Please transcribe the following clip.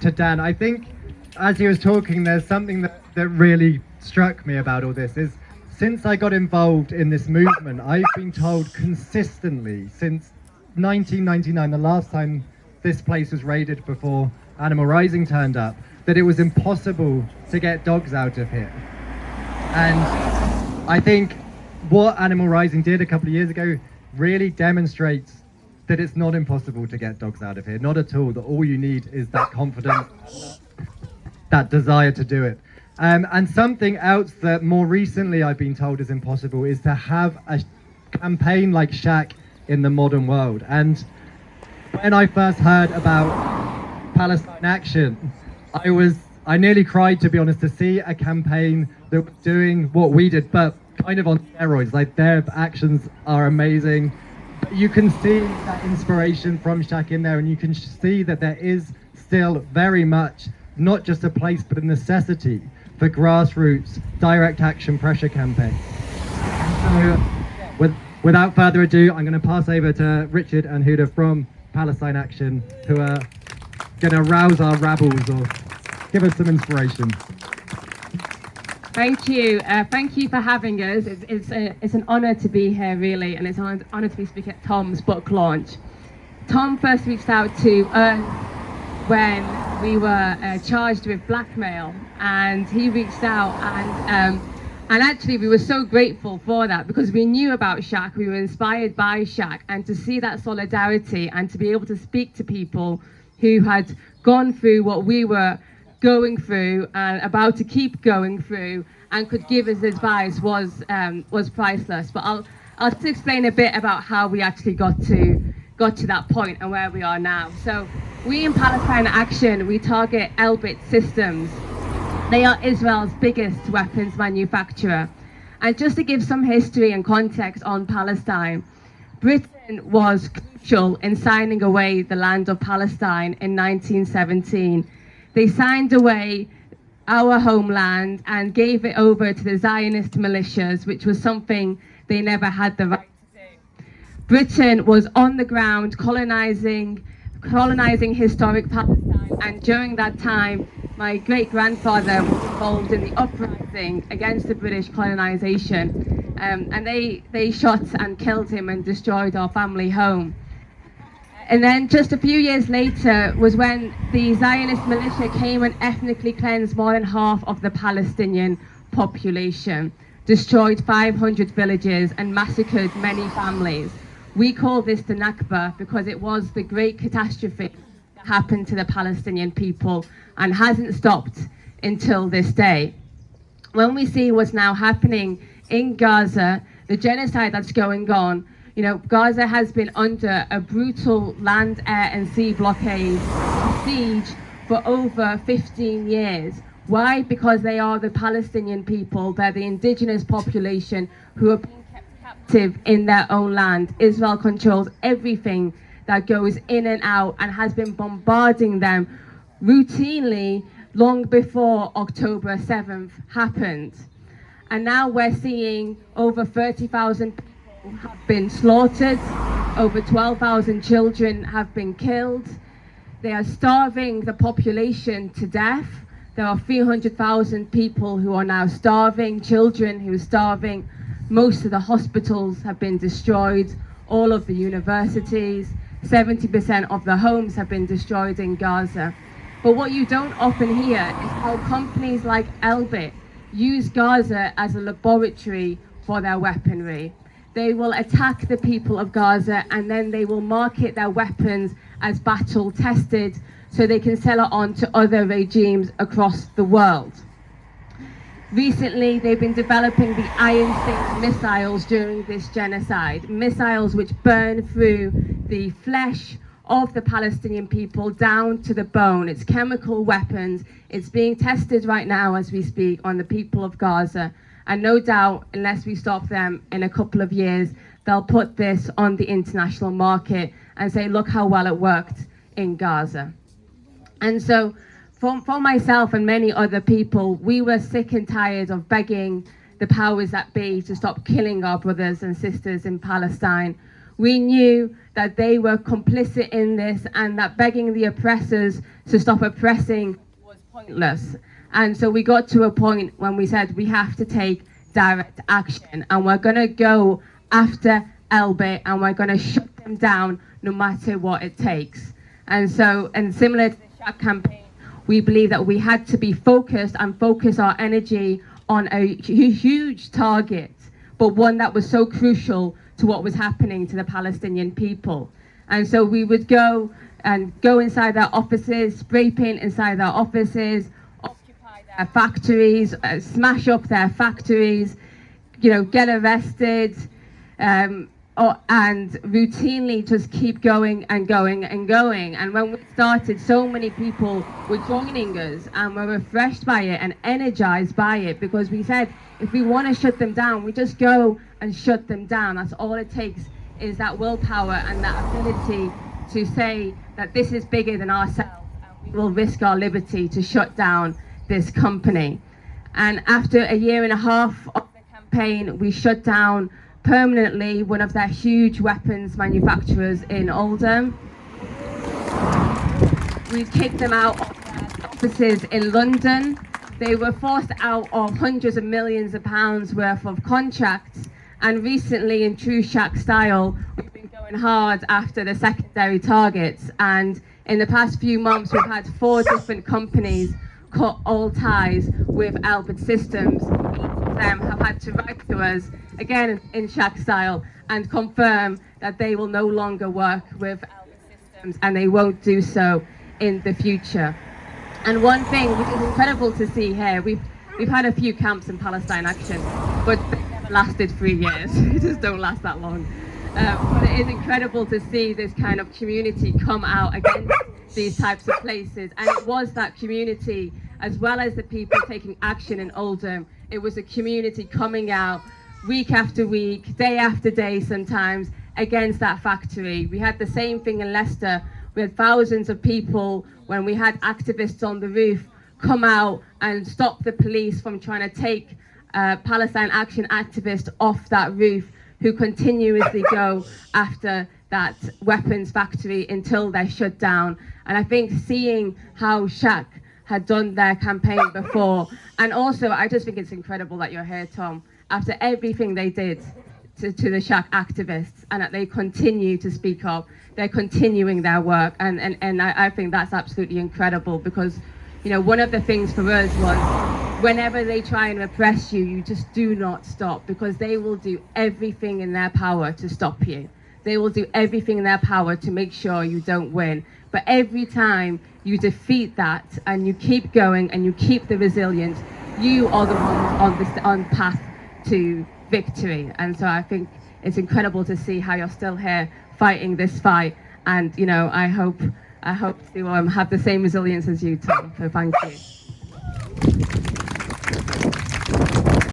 to Dan. I think as he was talking, there's something that really struck me about all this is since I got involved in this movement, I've been told consistently since 1999, the last time this place was raided before Animal Rising turned up, that it was impossible to get dogs out of here. And I think what Animal Rising did a couple of years ago really demonstrates that it's not impossible to get dogs out of here, not at all, that all you need is that confidence, that desire to do it. And something else that more recently I've been told is impossible is to have a campaign like SHAC in the modern world. And when I first heard about Palestine Action, I nearly cried, to be honest, to see a campaign that was doing what we did, but kind of on steroids. Like, their actions are amazing. But you can see that inspiration from SHAC in there, and you can see that there is still very much not just a place, but a necessity for grassroots direct action pressure campaigns. So, without further ado, I'm going to pass over to Richard and Huda from Palestine Action, who are going to rouse our rabbles or give us some inspiration. Thank you. Thank you for having us. It's an honour to be here, really, and it's an honour to be speaking at Tom's book launch. Tom first reached out to us when we were charged with blackmail, and he reached out, and actually we were so grateful for that, because we knew about SHAC, we were inspired by SHAC, and to see that solidarity and to be able to speak to people who had gone through what we were going through and about to keep going through and could give us advice was priceless. But I'll just explain a bit about how we actually got to that point and where we are now. So we in Palestine Action, we target Elbit Systems. They are Israel's biggest weapons manufacturer. And just to give some history and context on Palestine, Britain was crucial in signing away the land of Palestine in 1917. They signed away our homeland and gave it over to the Zionist militias, which was something they never had the right to do. Britain was on the ground colonizing historic Palestine, and during that time, my great-grandfather was involved in the uprising against the British colonization, and they shot and killed him and destroyed our family home. And then just a few years later was when the Zionist militia came and ethnically cleansed more than half of the Palestinian population, destroyed 500 villages and massacred many families. We call this the Nakba because it was the great catastrophe that happened to the Palestinian people and hasn't stopped until this day. When we see what's now happening in Gaza, the genocide that's going on, you know, Gaza has been under a brutal land, air and sea blockade, siege for over 15 years. Why? Because they are the Palestinian people, they're the indigenous population who are being kept captive in their own land. Israel controls everything that goes in and out and has been bombarding them routinely long before October 7th happened. And now we're seeing over 30,000 people have been slaughtered, over 12,000 children have been killed. They are starving the population to death. There are 300,000 people who are now starving, children who are starving. Most of the hospitals have been destroyed, all of the universities, 70% of the homes have been destroyed in Gaza. But what you don't often hear is how companies like Elbit use Gaza as a laboratory for their weaponry. They will attack the people of Gaza and then they will market their weapons as battle tested so they can sell it on to other regimes across the world. Recently, they've been developing the Iron Sting missiles during this genocide, missiles which burn through the flesh of the Palestinian people down to the bone. It's chemical weapons. It's being tested right now as we speak on the people of Gaza. And no doubt, unless we stop them in a couple of years, they'll put this on the international market and say, look how well it worked in Gaza. And so for myself and many other people, we were sick and tired of begging the powers that be to stop killing our brothers and sisters in Palestine. We knew that they were complicit in this and that begging the oppressors to stop oppressing was pointless. And so we got to a point when we said we have to take direct action, and we're going to go after Elbit and we're going to shut them down no matter what it takes. And so, and similar to the SHAC campaign, we believe that we had to be focused and focus our energy on a huge target, but one that was so crucial to what was happening to the Palestinian people. And so we would go inside their offices, spray paint inside their offices, occupy their factories, smash up their factories, get arrested, and routinely just keep going and going and going. And when we started, so many people were joining us and were refreshed by it and energized by it, because we said, if we want to shut them down, we just go and shut them down. That's all it takes, is that willpower and that ability to say that this is bigger than ourselves and we will risk our liberty to shut down this company. And after a year and a half of the campaign, we shut down permanently one of their huge weapons manufacturers in Oldham. We kicked them out of their offices in London. They were forced out of hundreds of millions of pounds worth of contracts. And recently, in true SHAC style, we've been going hard after the secondary targets. And in the past few months, we've had 4 different companies cut all ties with Elbit Systems. Each of them have had to write to us, again in SHAC style, and confirm that they will no longer work with Elbit Systems and they won't do so in the future. And one thing which is incredible to see here, we've had a few camps in Palestine Action, but they never lasted 3 years. They just don't last that long. But it is incredible to see this kind of community come out against these types of places. And it was that community, as well as the people taking action in Oldham, it was a community coming out week after week, day after day sometimes, against that factory. We had the same thing in Leicester. We had thousands of people, when we had activists on the roof, come out and stop the police from trying to take Palestine Action activists off that roof, who continuously go after that weapons factory until they're shut down. And I think seeing how SHAC had done their campaign before, and also I just think it's incredible that you're here, Tom, after everything they did to the SHAC activists, and that they continue to speak up, they're continuing their work, and I think that's absolutely incredible, because one of the things for us was, whenever they try and repress you, you just do not stop, because they will do everything in their power to stop you. They will do everything in their power to make sure you don't win. But every time you defeat that and you keep going and you keep the resilience, you are the ones on path to victory. And so I think it's incredible to see how you're still here fighting this fight. And I hope to have the same resilience as you, Tom. So thank you.